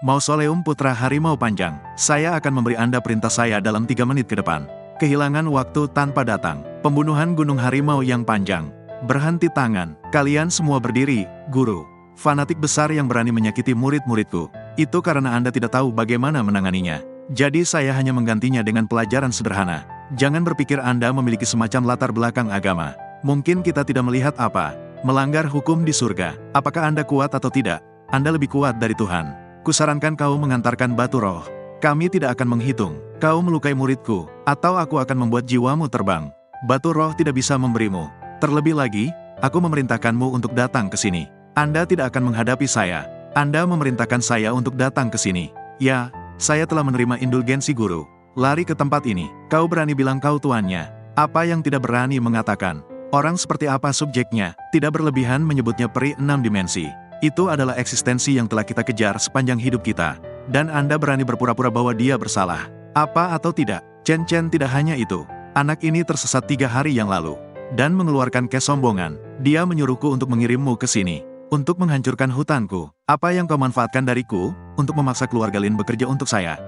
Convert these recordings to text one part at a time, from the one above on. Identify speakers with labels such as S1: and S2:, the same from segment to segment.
S1: Mausoleum Putra Harimau Panjang. Saya akan memberi Anda perintah saya dalam 3 menit ke depan. Kehilangan waktu tanpa datang. Pembunuhan Gunung Harimau yang panjang. Berhenti tangan. Kalian semua berdiri, guru. Fanatik besar yang berani menyakiti murid-muridku. Itu karena Anda tidak tahu bagaimana menanganinya. Jadi saya hanya menggantinya dengan pelajaran sederhana. Jangan berpikir Anda memiliki semacam latar belakang agama. Mungkin kita tidak melihat apa. Melanggar hukum di surga. Apakah Anda kuat atau tidak? Anda lebih kuat dari Tuhan. Kusarankan kau mengantarkan batu roh. Kami tidak akan menghitung. Kau melukai muridku, atau aku akan membuat jiwamu terbang. Batu roh tidak bisa memberimu. Terlebih lagi, aku memerintahkanmu untuk datang ke sini. Anda tidak akan menghadapi saya. Anda memerintahkan saya untuk datang ke sini. Ya, saya telah menerima indulgensi guru. Lari ke tempat ini. Kau berani bilang kau tuannya. Apa yang tidak berani mengatakan? Orang seperti apa subjeknya? Tidak berlebihan menyebutnya peri 6 dimensi. Itu adalah eksistensi yang telah kita kejar sepanjang hidup kita. Dan Anda berani berpura-pura bahwa dia bersalah. Apa atau tidak? Chen tidak hanya itu. Anak ini tersesat 3 hari yang lalu. Dan mengeluarkan kesombongan. Dia menyuruhku untuk mengirimmu ke sini. Untuk menghancurkan hutanku. Apa yang kau manfaatkan dariku? Untuk memaksa keluarga Lin bekerja untuk saya.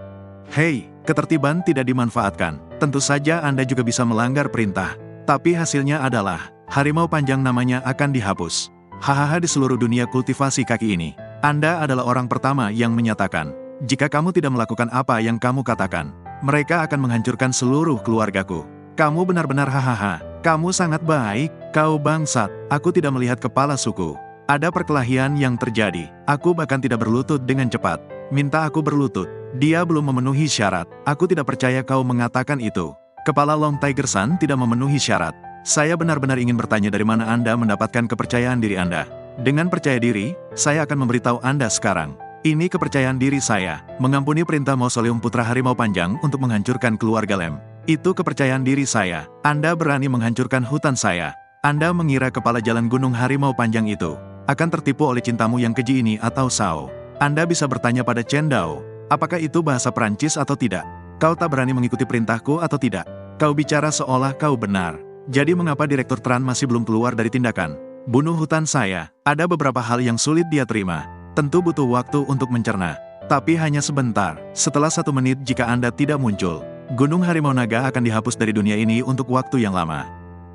S1: Hei, ketertiban tidak dimanfaatkan. Tentu saja Anda juga bisa melanggar perintah. Tapi hasilnya adalah, harimau panjang namanya akan dihapus. Hahaha, di seluruh dunia kultivasi kaki ini. Anda adalah orang pertama yang menyatakan, jika kamu tidak melakukan apa yang kamu katakan, mereka akan menghancurkan seluruh keluargaku. Kamu benar-benar hahaha. Kamu sangat baik, kau bangsat. Aku tidak melihat kepala suku. Ada perkelahian yang terjadi. Aku bahkan tidak berlutut dengan cepat. Minta aku berlutut. Dia belum memenuhi syarat. Aku tidak percaya kau mengatakan itu. Kepala Long Tiger San tidak memenuhi syarat. Saya benar-benar ingin bertanya dari mana Anda mendapatkan kepercayaan diri Anda. Dengan percaya diri, saya akan memberitahu Anda sekarang. Ini kepercayaan diri saya, mengampuni perintah Mausoleum Putra Harimau Panjang untuk menghancurkan keluarga Lem. Itu kepercayaan diri saya. Anda berani menghancurkan hutan saya. Anda mengira kepala jalan Gunung Harimau Panjang itu akan tertipu oleh cintamu yang keji ini atau Sao. Anda bisa bertanya pada Chen Dao, apakah itu bahasa Perancis atau tidak? Kau tak berani mengikuti perintahku atau tidak? Kau bicara seolah kau benar. Jadi mengapa Direktur Tran masih belum keluar dari tindakan? Bunuh hutan saya. Ada beberapa hal yang sulit dia terima. Tentu butuh waktu untuk mencerna. Tapi hanya sebentar. Setelah 1 menit jika Anda tidak muncul, Gunung Harimau Naga akan dihapus dari dunia ini untuk waktu yang lama.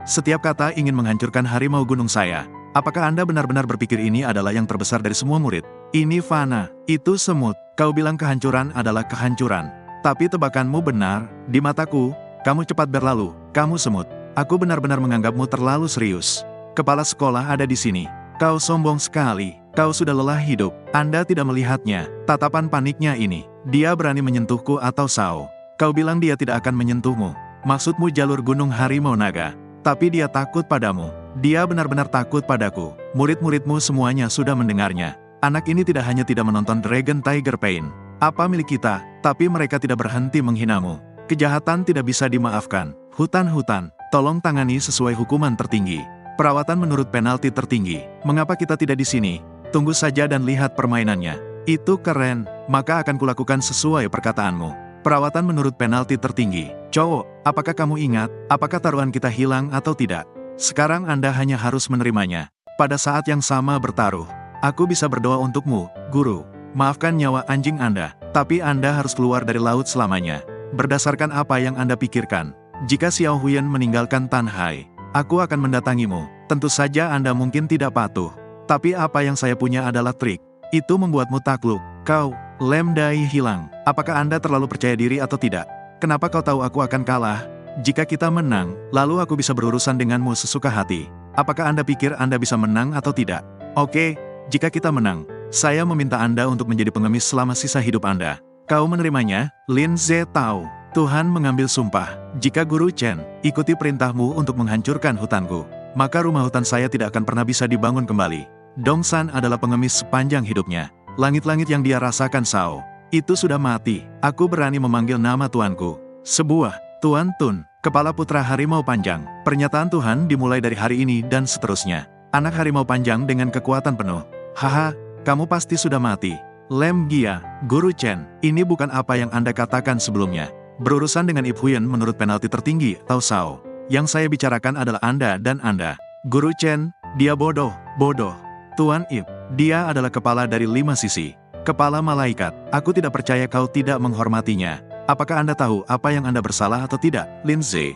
S1: Setiap kata ingin menghancurkan harimau gunung saya. Apakah Anda benar-benar berpikir ini adalah yang terbesar dari semua murid? Ini fana. Itu semut. Kau bilang kehancuran adalah kehancuran. Tapi tebakanmu benar. Di mataku, kamu cepat berlalu. Kamu semut. Aku benar-benar menganggapmu terlalu serius. Kepala sekolah ada di sini. Kau sombong sekali. Kau sudah lelah hidup. Anda tidak melihatnya. Tatapan paniknya ini. Dia berani menyentuhku atau Sao. Kau bilang dia tidak akan menyentuhmu. Maksudmu jalur Gunung Harimau Naga. Tapi dia takut padamu. Dia benar-benar takut padaku. Murid-muridmu semuanya sudah mendengarnya. Anak ini tidak hanya tidak menonton Dragon Tiger Pain. Apa milik kita, tapi mereka tidak berhenti menghinamu. Kejahatan tidak bisa dimaafkan. Hutan-hutan. Tolong tangani sesuai hukuman tertinggi. Perawatan menurut penalti tertinggi. Mengapa kita tidak di sini? Tunggu saja dan lihat permainannya. Itu keren, maka akan kulakukan sesuai perkataanmu. Perawatan menurut penalti tertinggi. Cowok, apakah kamu ingat, apakah taruhan kita hilang atau tidak? Sekarang Anda hanya harus menerimanya. Pada saat yang sama bertaruh. Aku bisa berdoa untukmu, guru. Maafkan nyawa anjing Anda, tapi Anda harus keluar dari laut selamanya. Berdasarkan apa yang Anda pikirkan. Jika Xiao Huyan meninggalkan Tanhai, aku akan mendatangimu. Tentu saja Anda mungkin tidak patuh. Tapi apa yang saya punya adalah trik. Itu membuatmu takluk. Kau, Lem Dai hilang. Apakah Anda terlalu percaya diri atau tidak? Kenapa kau tahu aku akan kalah? Jika kita menang, lalu aku bisa berurusan denganmu sesuka hati. Apakah Anda pikir Anda bisa menang atau tidak? Oke, jika kita menang, saya meminta Anda untuk menjadi pengemis selama sisa hidup Anda. Kau menerimanya? Lin Ze tahu. Tuhan mengambil sumpah, jika Guru Chen ikuti perintahmu untuk menghancurkan hutanku, maka rumah hutan saya tidak akan pernah bisa dibangun kembali. Dongsan adalah pengemis sepanjang hidupnya. Langit-langit yang dia rasakan Sao, itu sudah mati. Aku berani memanggil nama Tuanku. Sebuah, Tuan Tun, Kepala Putra Harimau Panjang. Pernyataan Tuhan dimulai dari hari ini dan seterusnya. Anak harimau panjang dengan kekuatan penuh. Haha, kamu pasti sudah mati. Lem Gia, Guru Chen, ini bukan apa yang Anda katakan sebelumnya. Berurusan dengan Ip Huyan menurut penalti tertinggi, atau Sao. Yang saya bicarakan adalah Anda dan Anda. Guru Chen, dia bodoh, bodoh. Tuan Ip, dia adalah kepala dari 5 sisi. Kepala malaikat, aku tidak percaya kau tidak menghormatinya. Apakah Anda tahu apa yang Anda bersalah atau tidak, Lindsay?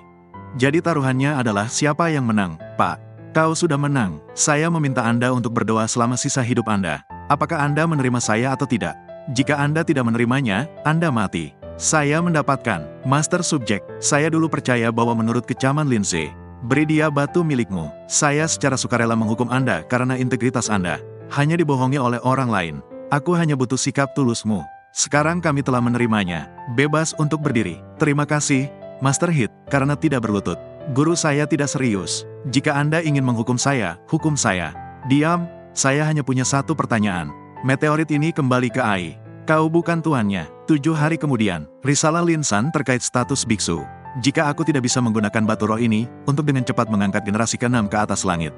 S1: Jadi taruhannya adalah siapa yang menang, Pak. Kau sudah menang. Saya meminta Anda untuk berdoa selama sisa hidup Anda. Apakah Anda menerima saya atau tidak? Jika Anda tidak menerimanya, Anda mati. Saya mendapatkan, Master Subjek, saya dulu percaya bahwa menurut kecaman Lindsay, beri dia batu milikmu. Saya secara sukarela menghukum Anda karena integritas Anda. Hanya dibohongi oleh orang lain. Aku hanya butuh sikap tulusmu. Sekarang kami telah menerimanya. Bebas untuk berdiri. Terima kasih, Master Hit, karena tidak berlutut. Guru saya tidak serius. Jika Anda ingin menghukum saya, hukum saya. Diam, saya hanya punya satu pertanyaan. Meteorit ini kembali ke Ai. Kau bukan tuannya. 7 hari kemudian, risalah Linsan terkait status biksu. Jika aku tidak bisa menggunakan batu roh ini, untuk dengan cepat mengangkat generasi ke-6 ke atas langit.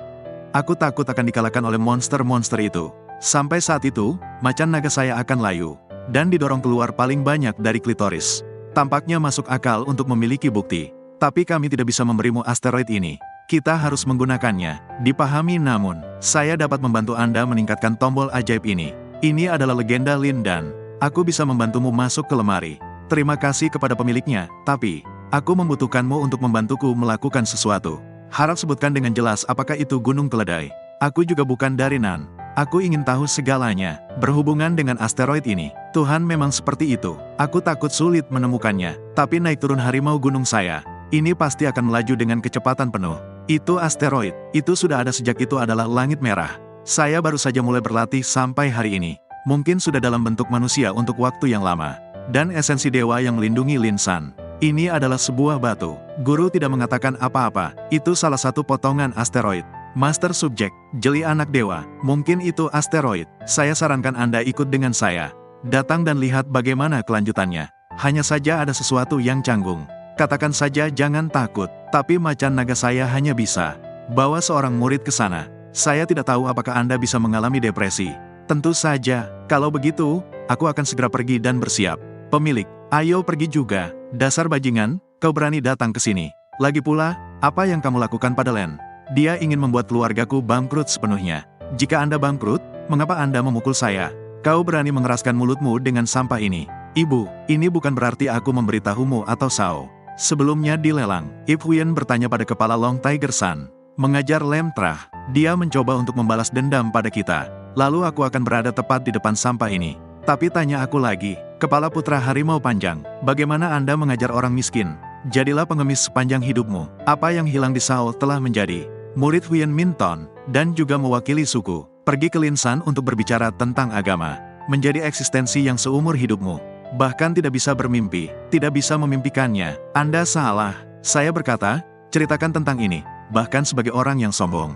S1: Aku takut akan dikalahkan oleh monster-monster itu. Sampai saat itu, macan naga saya akan layu. Dan didorong keluar paling banyak dari klitoris. Tampaknya masuk akal untuk memiliki bukti. Tapi kami tidak bisa memberimu asteroid ini. Kita harus menggunakannya. Dipahami namun, saya dapat membantu Anda meningkatkan tombol ajaib ini. Ini adalah legenda Lin dan aku bisa membantumu masuk ke lemari. Terima kasih kepada pemiliknya, tapi aku membutuhkanmu untuk membantuku melakukan sesuatu. Harap sebutkan dengan jelas apakah itu gunung keledai. Aku juga bukan dari Nan. Aku ingin tahu segalanya, berhubungan dengan asteroid ini. Tuhan memang seperti itu. Aku takut sulit menemukannya, tapi naik turun harimau gunung saya. Ini pasti akan melaju dengan kecepatan penuh. Itu asteroid, itu sudah ada sejak itu adalah langit merah. Saya baru saja mulai berlatih sampai hari ini. Mungkin sudah dalam bentuk manusia untuk waktu yang lama. Dan esensi dewa yang melindungi Linsan. Ini adalah sebuah batu. Guru tidak mengatakan apa-apa, itu salah satu potongan asteroid. Master Subjek, jeli anak dewa, mungkin itu asteroid. Saya sarankan Anda ikut dengan saya. Datang dan lihat bagaimana kelanjutannya. Hanya saja ada sesuatu yang canggung. Katakan saja jangan takut, tapi macan naga saya hanya bisa bawa seorang murid ke sana. Saya tidak tahu apakah Anda bisa mengalami depresi. Tentu saja, kalau begitu, aku akan segera pergi dan bersiap. Pemilik, ayo pergi juga. Dasar bajingan, kau berani datang ke sini. Lagi pula, apa yang kamu lakukan pada Len? Dia ingin membuat keluargaku bangkrut sepenuhnya. Jika Anda bangkrut, mengapa Anda memukul saya? Kau berani mengeraskan mulutmu dengan sampah ini. Ibu, ini bukan berarti aku memberitahumu atau Sao. Sebelumnya dilelang, Ip Huyen bertanya pada kepala Long Tiger San. Mengajar Lem Trah, dia mencoba untuk membalas dendam pada kita. Lalu aku akan berada tepat di depan sampah ini. Tapi tanya aku lagi, kepala putra harimau panjang, bagaimana Anda mengajar orang miskin? Jadilah pengemis sepanjang hidupmu. Apa yang hilang di Sao telah menjadi murid Huyen Minton, dan juga mewakili suku. Pergi ke Linsan untuk berbicara tentang agama. Menjadi eksistensi yang seumur hidupmu. Bahkan tidak bisa bermimpi, tidak bisa memimpikannya. Anda salah. Saya berkata, ceritakan tentang ini, bahkan sebagai orang yang sombong.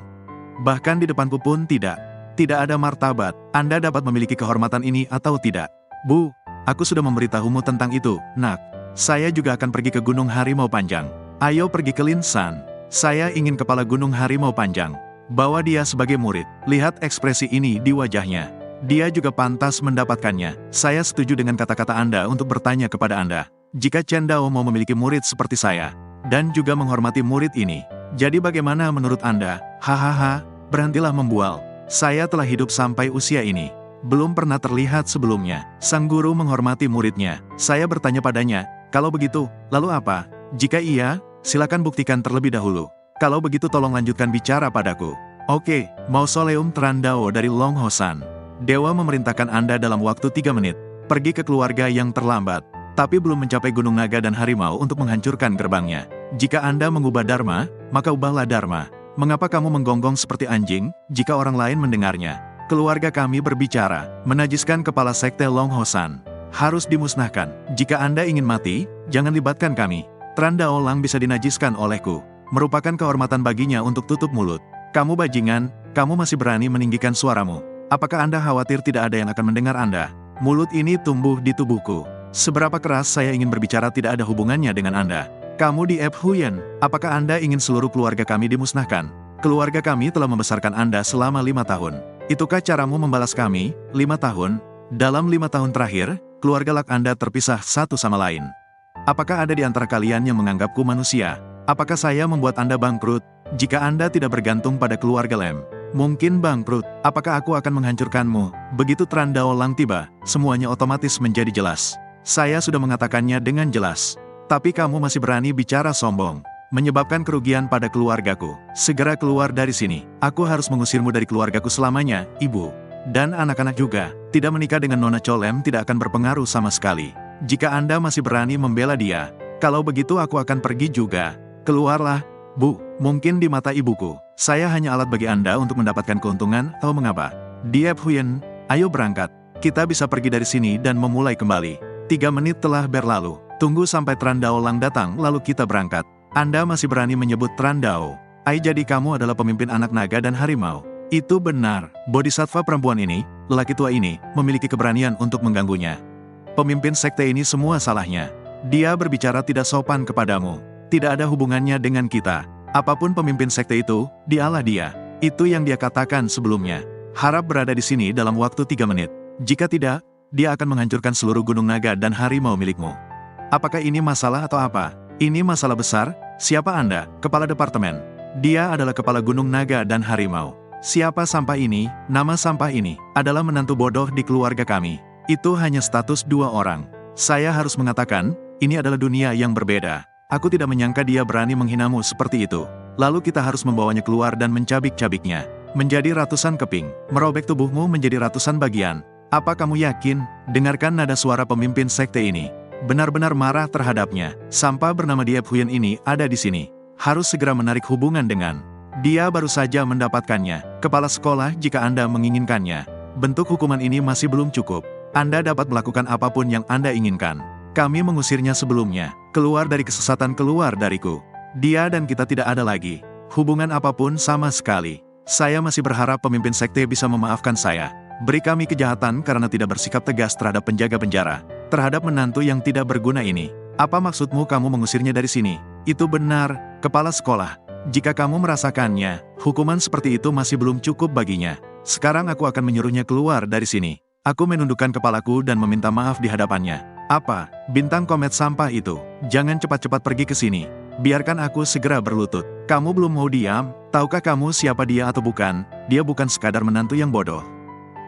S1: Bahkan di depanku pun tidak. Tidak ada martabat. Anda dapat memiliki kehormatan ini atau tidak. Bu, aku sudah memberitahumu tentang itu, nak. Saya juga akan pergi ke Gunung Harimau Panjang. Ayo pergi ke Linsan. Saya ingin kepala Gunung Harimau Panjang. Bawa dia sebagai murid. Lihat ekspresi ini di wajahnya. Dia juga pantas mendapatkannya. Saya setuju dengan kata-kata Anda untuk bertanya kepada Anda. Jika Chen Dao mau memiliki murid seperti saya, dan juga menghormati murid ini, jadi bagaimana menurut Anda? Hahaha, berhentilah membual. Saya telah hidup sampai usia ini. Belum pernah terlihat sebelumnya. Sang guru menghormati muridnya. Saya bertanya padanya, kalau begitu, lalu apa? Jika iya, silakan buktikan terlebih dahulu. Kalau begitu tolong lanjutkan bicara padaku. Oke, Mausoleum Trandao dari Long Hosan. Dewa memerintahkan Anda dalam waktu 3 menit, pergi ke keluarga yang terlambat, tapi belum mencapai Gunung Naga dan Harimau untuk menghancurkan gerbangnya. Jika Anda mengubah Dharma, maka ubahlah Dharma. Mengapa kamu menggonggong seperti anjing, jika orang lain mendengarnya? Keluarga kami berbicara, menajiskan kepala sekte Long Hosan. Harus dimusnahkan. Jika Anda ingin mati, jangan libatkan kami. Trandao Lang bisa dinajiskan olehku. Merupakan kehormatan baginya untuk tutup mulut. Kamu bajingan, kamu masih berani meninggikan suaramu. Apakah Anda khawatir tidak ada yang akan mendengar Anda? Mulut ini tumbuh di tubuhku. Seberapa keras saya ingin berbicara tidak ada hubungannya dengan Anda. Kamu di Ep Huyen, apakah Anda ingin seluruh keluarga kami dimusnahkan? Keluarga kami telah membesarkan Anda selama 5 tahun. Itukah caramu membalas kami, 5 tahun? Dalam 5 tahun terakhir, keluarga Lak Anda terpisah satu sama lain. Apakah ada di antara kalian yang menganggapku manusia? Apakah saya membuat Anda bangkrut? Jika Anda tidak bergantung pada keluarga Lem, Mungkin bangkrut, apakah aku akan menghancurkanmu? Begitu Trandaolang tiba, semuanya otomatis menjadi jelas. Saya sudah mengatakannya dengan jelas. Tapi kamu masih berani bicara sombong. Menyebabkan kerugian pada keluargaku. Segera keluar dari sini. Aku harus mengusirmu dari keluargaku selamanya, ibu. Dan anak-anak juga. Tidak menikah dengan Nona Cholem tidak akan berpengaruh sama sekali. Jika Anda masih berani membela dia, kalau begitu aku akan pergi juga. Keluarlah, Bu. Mungkin di mata ibuku, saya hanya alat bagi Anda untuk mendapatkan keuntungan, atau mengapa? Diep Huyen, ayo berangkat. Kita bisa pergi dari sini dan memulai kembali. 3 menit telah berlalu. Tunggu sampai Trandaolang datang lalu kita berangkat. Anda masih berani menyebut Trandao. Jadi kamu adalah pemimpin anak naga dan harimau. Itu benar. Bodhisattva perempuan ini, lelaki tua ini, memiliki keberanian untuk mengganggunya. Pemimpin sekte ini semua salahnya. Dia berbicara tidak sopan kepadamu. Tidak ada hubungannya dengan kita. Apapun pemimpin sekte itu, dialah dia. Itu yang dia katakan sebelumnya. Harap berada di sini dalam waktu 3 menit. Jika tidak, dia akan menghancurkan seluruh gunung naga dan harimau milikmu. Apakah ini masalah atau apa? Ini masalah besar. Siapa Anda? Kepala departemen. Dia adalah kepala gunung naga dan harimau. Siapa sampah ini? Nama sampah ini adalah menantu bodoh di keluarga kami. Itu hanya status 2 orang. Saya harus mengatakan, ini adalah dunia yang berbeda. Aku tidak menyangka dia berani menghinamu seperti itu. Lalu kita harus membawanya keluar dan mencabik-cabiknya. Menjadi ratusan keping, merobek tubuhmu menjadi ratusan bagian. Apa kamu yakin? Dengarkan nada suara pemimpin sekte ini. Benar-benar marah terhadapnya. Sampah bernama Diep Huyen ini ada di sini. Harus segera menarik hubungan dengan. Dia baru saja mendapatkannya. Kepala sekolah jika Anda menginginkannya. Bentuk hukuman ini masih belum cukup. Anda dapat melakukan apapun yang Anda inginkan. Kami mengusirnya sebelumnya. Keluar dari kesesatan, keluar dariku. Dia dan kita tidak ada lagi. Hubungan apapun sama sekali. Saya masih berharap pemimpin sekte bisa memaafkan saya. Beri kami kejahatan karena tidak bersikap tegas terhadap penjaga penjara. Terhadap menantu yang tidak berguna ini. Apa maksudmu kamu mengusirnya dari sini? Itu benar, kepala sekolah. Jika kamu merasakannya, hukuman seperti itu masih belum cukup baginya. Sekarang aku akan menyuruhnya keluar dari sini. Aku menundukkan kepalaku dan meminta maaf di hadapannya. Apa? Bintang komet sampah itu. Jangan cepat-cepat pergi ke sini. Biarkan aku segera berlutut. Kamu belum mau diam? Tahukah kamu siapa dia atau bukan? Dia bukan sekadar menantu yang bodoh.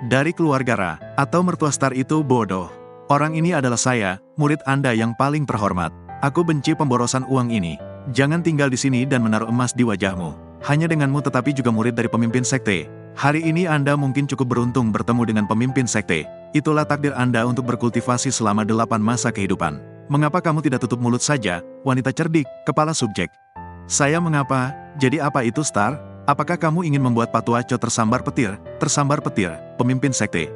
S1: Dari keluarga Ra, atau mertua Star itu bodoh. Orang ini adalah saya, murid Anda yang paling terhormat. Aku benci pemborosan uang ini. Jangan tinggal di sini dan menaruh emas di wajahmu. Hanya denganmu tetapi juga murid dari pemimpin sekte. Hari ini Anda mungkin cukup beruntung bertemu dengan pemimpin sekte. Itulah takdir Anda untuk berkultivasi selama 8 masa kehidupan. Mengapa kamu tidak tutup mulut saja, wanita cerdik, kepala subjek? Saya mengapa? Jadi apa itu Star? Apakah kamu ingin membuat Patuaco tersambar petir? Tersambar petir, pemimpin sekte.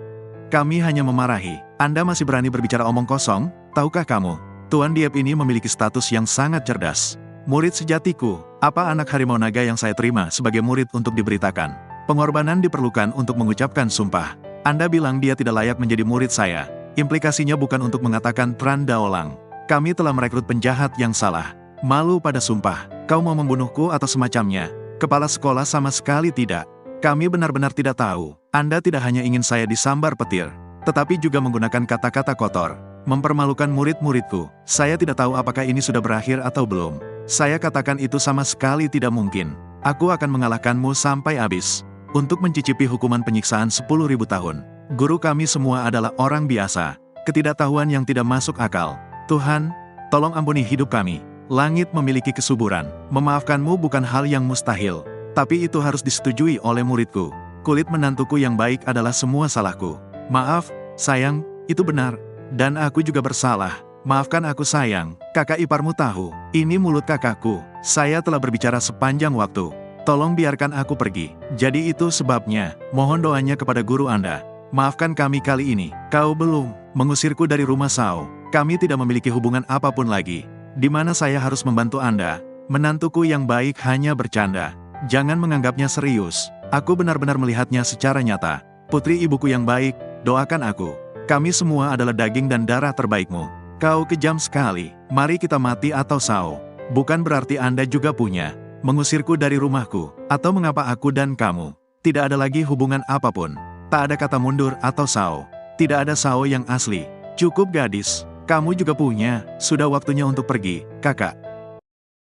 S1: Kami hanya memarahi. Anda masih berani berbicara omong kosong? Tahukah kamu? Tuan Diep ini memiliki status yang sangat cerdas. Murid sejatiku. Apa anak harimau naga yang saya terima sebagai murid untuk diberitakan? Pengorbanan diperlukan untuk mengucapkan sumpah. Anda bilang dia tidak layak menjadi murid saya. Implikasinya bukan untuk mengatakan Trandaolang. Kami telah merekrut penjahat yang salah. Malu pada sumpah. Kau mau membunuhku atau semacamnya? Kepala sekolah sama sekali tidak. Kami benar-benar tidak tahu. Anda tidak hanya ingin saya disambar petir, tetapi juga menggunakan kata-kata kotor. Mempermalukan murid-muridku. Saya tidak tahu apakah ini sudah berakhir atau belum. Saya katakan itu sama sekali tidak mungkin. Aku akan mengalahkanmu sampai habis. Untuk mencicipi hukuman penyiksaan 10.000 tahun. Guru kami semua adalah orang biasa. Ketidaktahuan yang tidak masuk akal. Tuhan, tolong ampuni hidup kami. Langit memiliki kesuburan. Memaafkanmu bukan hal yang mustahil. Tapi itu harus disetujui oleh muridku. Kulit menantuku yang baik adalah semua salahku. Maaf, sayang, itu benar. Dan aku juga bersalah. Maafkan aku sayang. Kakak iparmu tahu. Ini mulut kakakku. Saya telah berbicara sepanjang waktu. Tolong biarkan aku pergi. Jadi itu sebabnya. Mohon doanya kepada guru Anda. Maafkan kami kali ini. Kau belum mengusirku dari rumah Sao. Kami tidak memiliki hubungan apapun lagi. Di mana saya harus membantu Anda. Menantuku yang baik hanya bercanda. Jangan menganggapnya serius. Aku benar-benar melihatnya secara nyata. Putri ibuku yang baik, doakan aku. Kami semua adalah daging dan darah terbaikmu. Kau kejam sekali. Mari kita mati atau Sao. Bukan berarti Anda juga punya. Mengusirku dari rumahku. Atau mengapa aku dan kamu. Tidak ada lagi hubungan apapun. Tak ada kata mundur atau Sao. Tidak ada Sao yang asli. Cukup gadis. Kamu juga punya. Sudah waktunya untuk pergi, kakak.